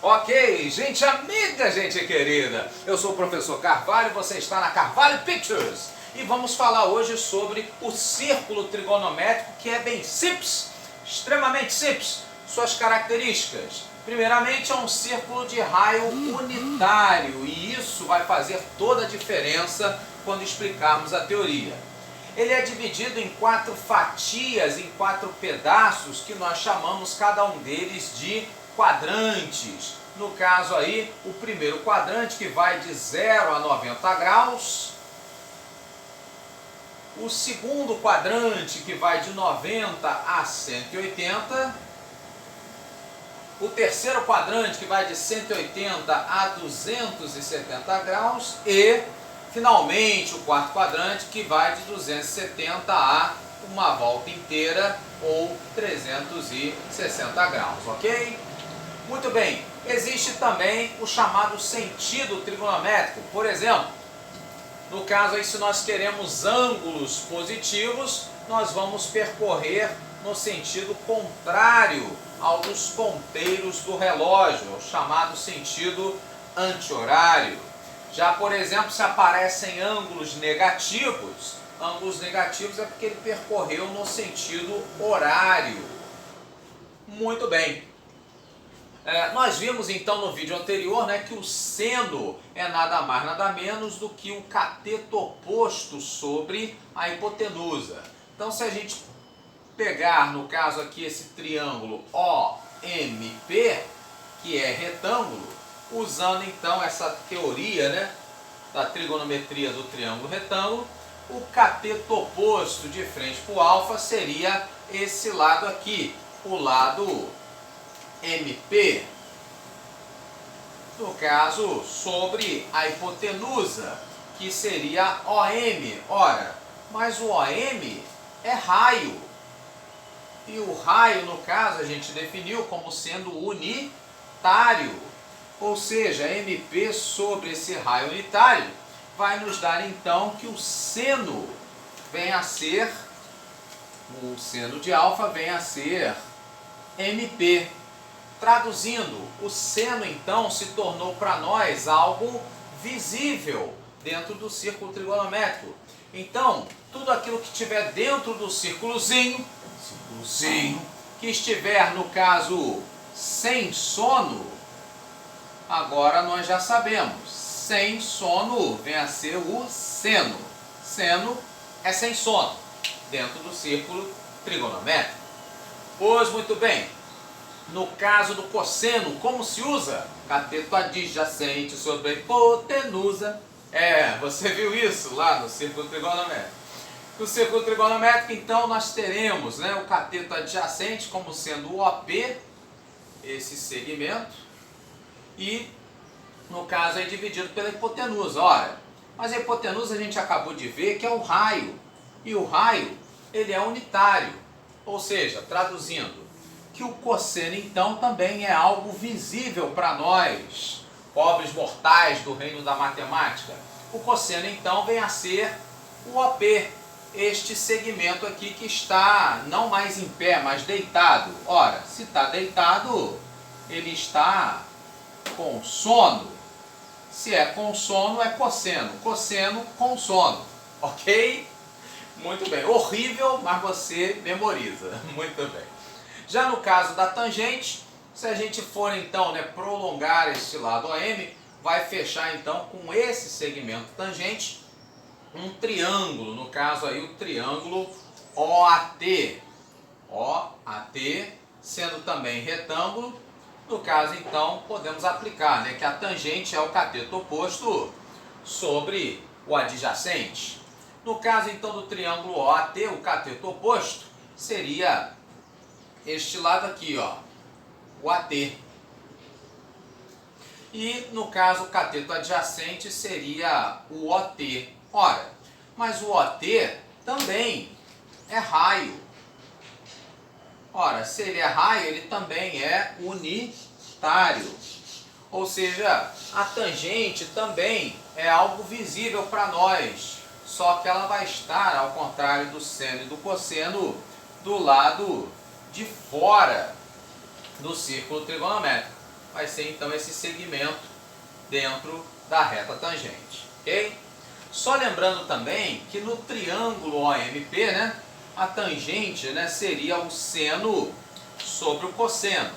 Ok, gente amiga, gente querida, eu sou o professor Carvalho, você está na Carvalho Pictures e vamos falar hoje sobre o círculo trigonométrico, que é bem simples, extremamente simples, suas características. Primeiramente, é um círculo de raio unitário e isso vai fazer toda a diferença quando explicarmos a teoria. Ele é dividido em 4 fatias, em 4 pedaços, que nós chamamos cada um deles de quadrantes. No caso aí, o primeiro quadrante, que vai de 0 a 90 graus. O segundo quadrante, que vai de 90 a 180. O terceiro quadrante, que vai de 180 a 270 graus. E, finalmente, o quarto quadrante, que vai de 270 a uma volta inteira, ou 360 graus, ok? Muito bem, existe também o chamado sentido trigonométrico. Por exemplo, no caso aí, se nós queremos ângulos positivos, nós vamos percorrer no sentido contrário ao dos ponteiros do relógio, o chamado sentido anti-horário. Já, por exemplo, se aparecem ângulos negativos é porque ele percorreu no sentido horário. Muito bem. Nós vimos então no vídeo anterior, que o seno é nada mais nada menos do que o cateto oposto sobre a hipotenusa. Então, se a gente pegar, no caso aqui, esse triângulo OMP, que é retângulo, usando então essa teoria da trigonometria do triângulo retângulo, o cateto oposto de frente para o alfa seria esse lado aqui, o lado MP, no caso sobre a hipotenusa, que seria OM. Ora, mas o OM é raio, e o raio, no caso, a gente definiu como sendo unitário, ou seja, MP sobre esse raio unitário vai nos dar então que o seno de alfa vem a ser MP. Traduzindo, o seno então se tornou para nós algo visível dentro do círculo trigonométrico. Então, tudo aquilo que estiver dentro do círculozinho, que estiver, no caso, sem sono, agora nós já sabemos, sem sono vem a ser o seno. Seno é sem sono, dentro do círculo trigonométrico. Pois muito bem. No caso do cosseno, como se usa? Cateto adjacente sobre a hipotenusa. Você viu isso lá no círculo trigonométrico. No círculo trigonométrico, então, nós teremos o cateto adjacente como sendo o OP, esse segmento, e, no caso, é dividido pela hipotenusa. Ora, mas a hipotenusa a gente acabou de ver que é o raio, e o raio, ele é unitário, ou seja, traduzindo, que o cosseno então também é algo visível para nós, pobres mortais do reino da matemática. O cosseno então vem a ser o OP, este segmento aqui que está não mais em pé, mas deitado. Ora, se está deitado, ele está com sono. Se é com sono, é cosseno. Cosseno com sono, ok? Muito bem, horrível, mas você memoriza. Muito bem. Já no caso da tangente, se a gente for então prolongar este lado OM, vai fechar então com esse segmento tangente um triângulo, no caso aí o triângulo OAT. OAT, sendo também retângulo, no caso então podemos aplicar que a tangente é o cateto oposto sobre o adjacente. No caso então do triângulo OAT, o cateto oposto seria este lado aqui, o AT. E no caso o cateto adjacente seria o OT. Ora, mas o OT também é raio. Ora, se ele é raio, ele também é unitário. Ou seja, a tangente também é algo visível para nós, só que ela vai estar, ao contrário do seno e do cosseno, do lado de fora do círculo trigonométrico. vai ser então esse segmento dentro da reta tangente, ok? Só lembrando também que no triângulo OMP, né, a tangente, né, seria o seno sobre o cosseno.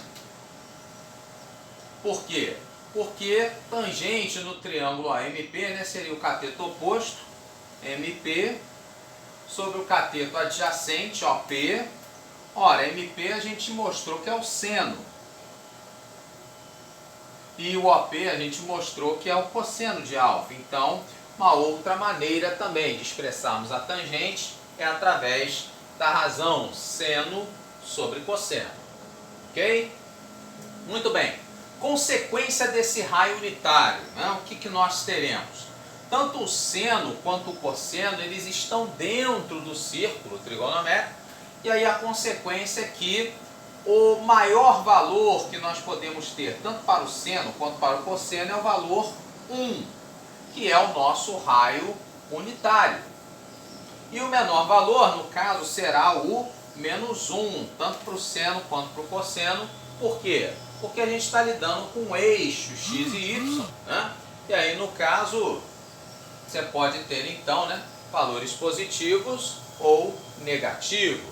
Por quê? Porque tangente no triângulo OMP, né, seria o cateto oposto, MP, sobre o cateto adjacente, OP. Ora, MP a gente mostrou que é o seno. E o OP a gente mostrou que é o cosseno de alfa. Então, uma outra maneira também de expressarmos a tangente é através da razão seno sobre cosseno. Ok? Muito bem. Consequência desse raio unitário, né? O que nós teremos? Tanto o seno quanto o cosseno, eles estão dentro do círculo trigonométrico, e aí a consequência é que o maior valor que nós podemos ter, tanto para o seno quanto para o cosseno, é o valor 1, que é o nosso raio unitário. E o menor valor, no caso, será o menos 1, tanto para o seno quanto para o cosseno. Por quê? Porque a gente está lidando com um eixo x e y, né? E aí, no caso, você pode ter, então, né, valores positivos ou negativos.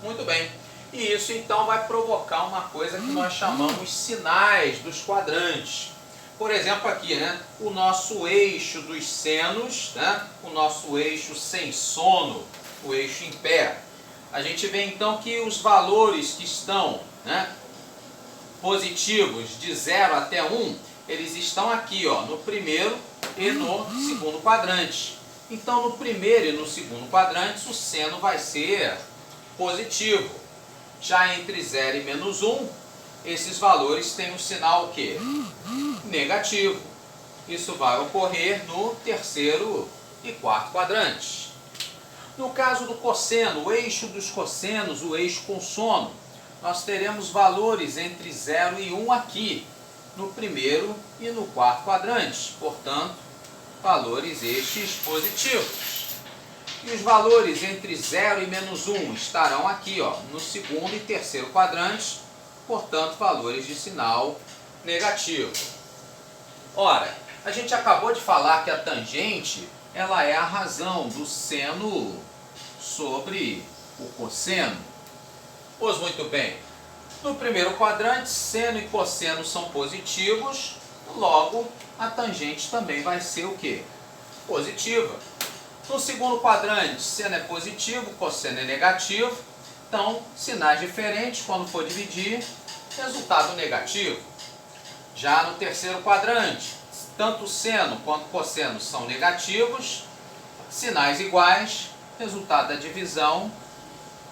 Muito bem. E isso, então, vai provocar uma coisa que nós chamamos sinais dos quadrantes. Por exemplo, aqui, né, o nosso eixo dos senos, né, o nosso eixo sem sono, o eixo em pé. A gente vê, então, que os valores que estão, né, positivos de 0 até 1, eles estão aqui, ó, no primeiro e no segundo quadrante. Então, no primeiro e no segundo quadrantes, o seno vai ser positivo. Já entre 0 e menos 1, esses valores têm um sinal o quê? Negativo. Isso vai ocorrer no terceiro e quarto quadrante. No caso do cosseno, o eixo dos cossenos, o eixo com sono, nós teremos valores entre 0 e 1 aqui, no primeiro e no quarto quadrante. Portanto, valores estes positivos. E os valores entre 0 e menos 1 estarão aqui, ó, no segundo e terceiro quadrante, portanto, valores de sinal negativo. Ora, a gente acabou de falar que a tangente, ela é a razão do seno sobre o cosseno. Pois muito bem, no primeiro quadrante, seno e cosseno são positivos, logo a tangente também vai ser o quê? Positiva. No segundo quadrante, seno é positivo, cosseno é negativo, então sinais diferentes, quando for dividir, resultado negativo. Já no terceiro quadrante, tanto seno quanto cosseno são negativos, sinais iguais, resultado da divisão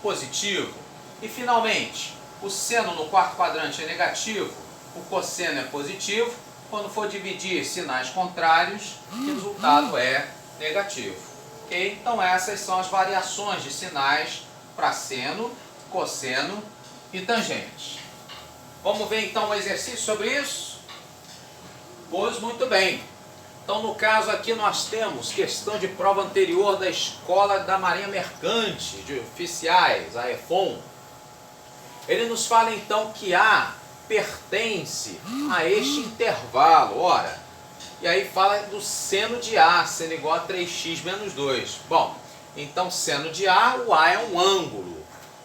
positivo. E finalmente, o seno no quarto quadrante é negativo, o cosseno é positivo, quando for dividir sinais contrários, o resultado é negativo. Okay? Então essas são as variações de sinais para seno, cosseno e tangente. Vamos ver então um exercício sobre isso? Pois muito bem. Então no caso aqui nós temos questão de prova anterior da Escola da Marinha Mercante, de oficiais, a EFON. Ele nos fala então que A pertence a este intervalo. Ora, e aí fala do seno de A, sendo igual a 3x menos 2. Bom, então seno de A, o A é um ângulo.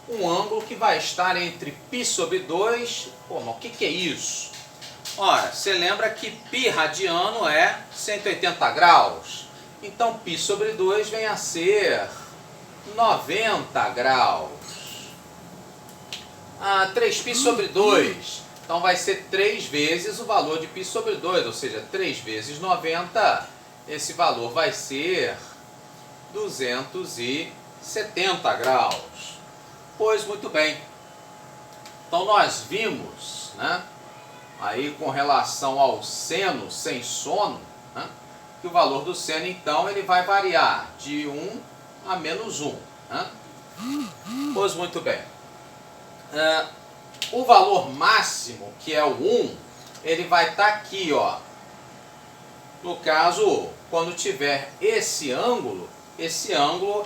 Um ângulo que vai estar entre π sobre 2. Pô, mas o que é isso? Ora, você lembra que π radiano é 180 graus. Então π sobre 2 vem a ser 90 graus. 3π sobre 2. Então vai ser 3 vezes o valor de π sobre 2, ou seja, 3 vezes 90, esse valor vai ser 270 graus. Pois muito bem. Então nós vimos, né, aí com relação ao seno sem sono, né, que o valor do seno então ele vai variar de 1 a menos 1. Né? Pois muito bem. O valor máximo, que é o 1, ele vai estar aqui, ó. No caso, quando tiver esse ângulo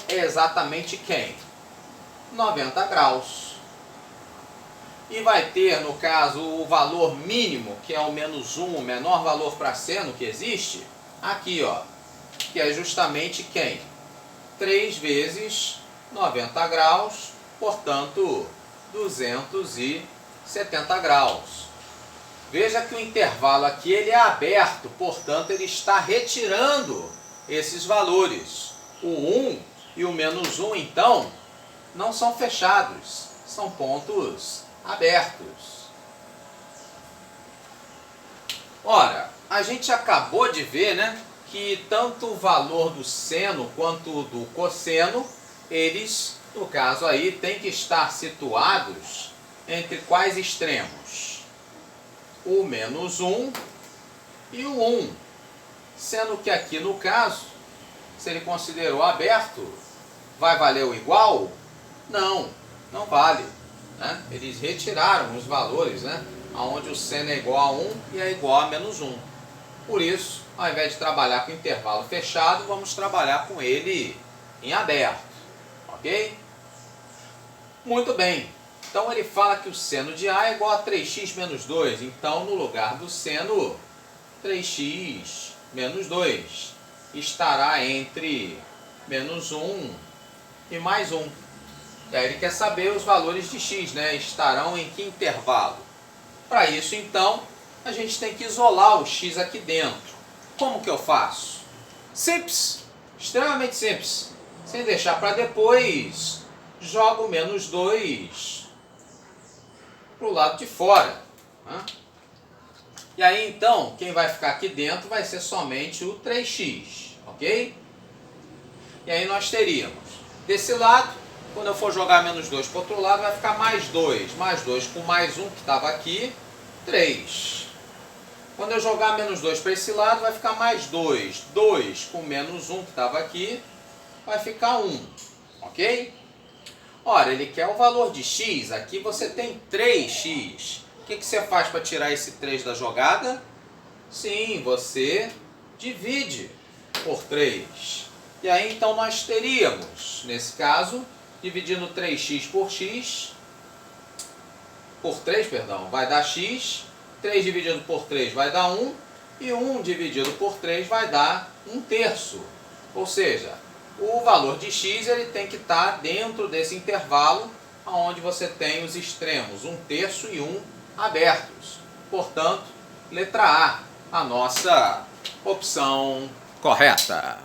é exatamente quem? 90 graus. e vai ter, no caso, o valor mínimo, que é o menos 1, o menor valor para seno que existe, aqui, ó, que é justamente quem? 3 vezes 90 graus, portanto, 270 graus. Veja que o intervalo aqui ele é aberto, portanto, ele está retirando esses valores. O 1 e o menos 1, então, não são fechados, são pontos abertos. Ora, a gente acabou de ver, né, que tanto o valor do seno quanto do cosseno, eles, no caso aí, têm que estar situados entre quais extremos? O menos 1 e o 1. Sendo que aqui no caso, se ele considerou aberto, vai valer o igual? Não, não vale. Né? Eles retiraram os valores, né? Onde o seno é igual a 1 e é igual a menos 1. Por isso, ao invés de trabalhar com intervalo fechado, vamos trabalhar com ele em aberto. Ok? Muito bem. Então ele fala que o seno de A é igual a 3x menos 2. Então, no lugar do seno, 3x menos 2 estará entre menos 1 e mais 1. E aí ele quer saber os valores de x, né? Estarão em que intervalo? Para isso, então, a gente tem que isolar o x aqui dentro. Como que eu faço? Simples, extremamente simples. Sem deixar para depois, jogo o menos 2 para o lado de fora. Né? E aí, então, quem vai ficar aqui dentro vai ser somente o 3x, ok? E aí nós teríamos, desse lado, quando eu for jogar menos 2 para o outro lado, vai ficar mais 2 com mais 1 que estava aqui, 3. Quando eu jogar menos 2 para esse lado, vai ficar mais 2. 2 com menos 1 que estava aqui, vai ficar 1. Ok? Ora, ele quer o valor de x. Aqui você tem 3x. O que você faz para tirar esse 3 da jogada? Sim, você divide por 3. E aí, então, nós teríamos, nesse caso, dividindo 3x por x, por 3, perdão, vai dar x. 3 dividido por 3 vai dar 1, e 1 dividido por 3 vai dar 1/3. Ou seja, o valor de x ele tem que estar dentro desse intervalo onde você tem os extremos 1/3 e 1 abertos. Portanto, letra A, a nossa opção correta.